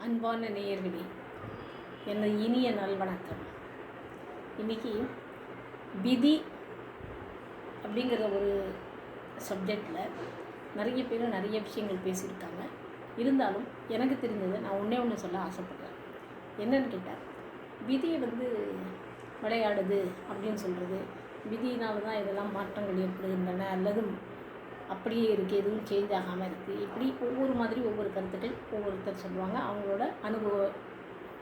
அன்பான நேயர்களே, எனது இனிய நல்வணக்கம். இன்றைக்கி விதி அப்படிங்கிற ஒரு சப்ஜெக்டில் நிறைய பேர் நிறைய விஷயங்கள் பேசியிருக்காங்க. இருந்தாலும் எனக்கு தெரிஞ்சதை நான் ஒன்று சொல்ல ஆசைப்பட்றேன். என்னன்னு கேட்டால், விதியை விளையாடுது அப்படின்னு சொல்கிறது, விதியினால தான் இதெல்லாம் மாற்றங்கள் ஏற்படுகின்றன அல்லது அப்படியே இருக்குது, எதுவும் சேஞ்ச் ஆகாமல் இருக்குது. இப்படி ஒவ்வொரு மாதிரி ஒவ்வொரு கருத்துக்கள் ஒவ்வொருத்தர் சொல்லுவாங்க அவங்களோட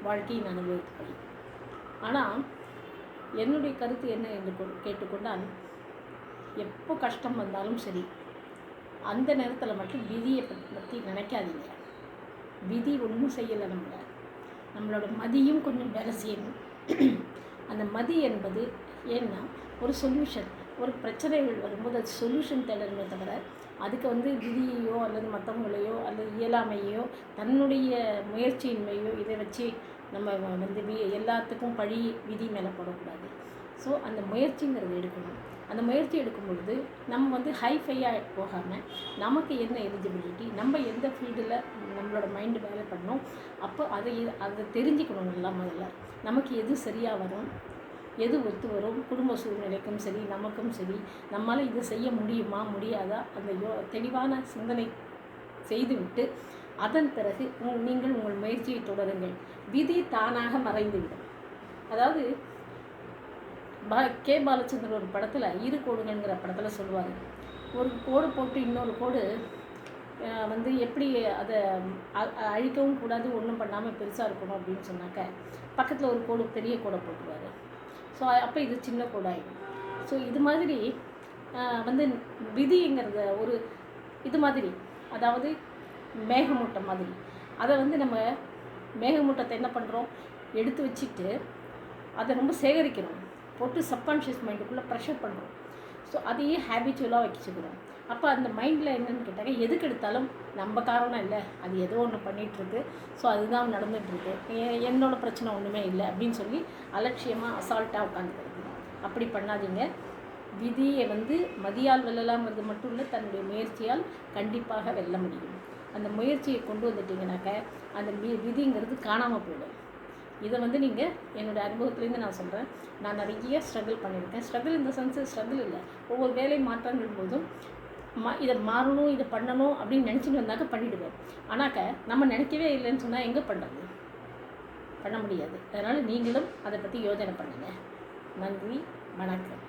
வாழ்க்கையின் அனுபவத்துப்படி. ஆனால் என்னுடைய கருத்து என்ன என்று கேட்டுக்கொண்டால், எப்போ கஷ்டம் வந்தாலும் சரி, அந்த நேரத்தில் மட்டும் விதியை பற்றி நினைக்காதீங்க. விதி ஒன்றும் செய்யலை, நம்மளோட மதியும் கொஞ்சம் வேலை செய்யணும். அந்த மதி என்பது ஏன்னா ஒரு சொல்யூஷன், ஒரு பிரச்சனைகள் வரும்போது அது சொல்யூஷன் தேடணுமே தவிர அதுக்கு விதியையோ அல்லது மற்றவங்களையோ அல்லது இயலாமையோ தன்னுடைய முயற்சியின்மையோ இதை வச்சு நம்ம எல்லாத்துக்கும் பழி விதி மேலே போடக்கூடாது. ஸோ அந்த முயற்சிங்கிறது எடுக்கணும். அந்த முயற்சி எடுக்கும் பொழுது நம்ம ஹைஃபையாக போகாமல் நமக்கு என்ன எலிஜிபிலிட்டி, நம்ம எந்த ஃபீல்டில் நம்மளோட மைண்டு வேலை பண்ணணும், அப்போ அதை தெரிஞ்சுக்கணும். நல்லா முதல்ல நமக்கு எது சரியாக வரும், எது ஒத்து வரும், குடும்ப சூழ்நிலைக்கும் சரி நமக்கும் சரி, நம்மளால் இது செய்ய முடியுமா முடியாதா, அந்த தெளிவான சிந்தனை செய்துவிட்டு அதன் பிறகு நீங்கள் உங்கள் முயற்சியை தொடருங்கள். விதி தானாக மறைந்துவிடும். அதாவது கே பாலச்சந்தர் ஒரு படத்தில் இரு கோடுகள்ங்கிற படத்தில் சொல்லுவார், ஒரு கோடு போட்டு இன்னொரு கோடு எப்படி அதை அழிக்கவும் கூடாது, ஒன்றும் பண்ணாமல் பெருசாக இருக்கணும் அப்படின்னு சொன்னாக்க பக்கத்தில் ஒரு கோடு பெரிய கோடை போட்டுருவார். ஸோ அப்போ இது சின்ன கோடாயிடும். ஸோ இது மாதிரி விதிங்கிறத ஒரு இது மாதிரி, அதாவது மேகமூட்டம் மாதிரி, அதை நம்ம மேகமூட்டத்தை என்ன பண்ணுறோம், எடுத்து வச்சுட்டு அதை ரொம்ப சேகரிக்கிறோம், போட்டு சப்கான்ஷியஸ் மைண்டுக்குள்ளே ப்ரெஷர் பண்ணுறோம். ஸோ அதையே ஹேபிச்சுவலாக வச்சுக்கிறோம். அப்போ அந்த மைண்டில் என்னென்னு கேட்டாங்க, எதுக்கு எடுத்தாலும் நம்ம காரணம் இல்லை, அது ஏதோ ஒன்று பண்ணிகிட்ருக்கு, ஸோ அதுதான் நடந்துகிட்ருக்கு, என்னோடய பிரச்சனை ஒன்றுமே இல்லை அப்படின்னு சொல்லி அலட்சியமாக அசால்ட்டாக உட்காந்துக்கிறது. அப்படி பண்ணாதீங்க. விதியை மதியால் வெல்லலாம்ங்கிறது மட்டும் இல்லை, தன்னுடைய முயற்சியால் கண்டிப்பாக வெல்ல முடியும். அந்த முயற்சியை கொண்டு வந்துட்டிங்கனாக்க அந்த விதிங்கிறது காணாமல் போயிடும். இதை நீங்கள் என்னோடய அனுபவத்துலேருந்து நான் சொல்கிறேன். நான் நிறைய ஸ்ட்ரகிள் பண்ணியிருக்கேன். ஸ்ட்ரகிள் இந்த சென்ஸு ஸ்ட்ரகிள் இல்லை, ஒவ்வொரு வேலை மாற்றங்கள் போதும் இதை மாறணும், இதை பண்ணணும் அப்படின்னு நினச்சிட்டு வந்தாக்க பண்ணிவிடுவேன். ஆனாக்க நம்ம நினைக்கவே இல்லைன்னு சொன்னால் எங்கே பண்ணுறது, பண்ண முடியாது. அதனால் நீங்களும் அதை பற்றி யோசனை பண்ணுங்கள். நன்றி, வணக்கம்.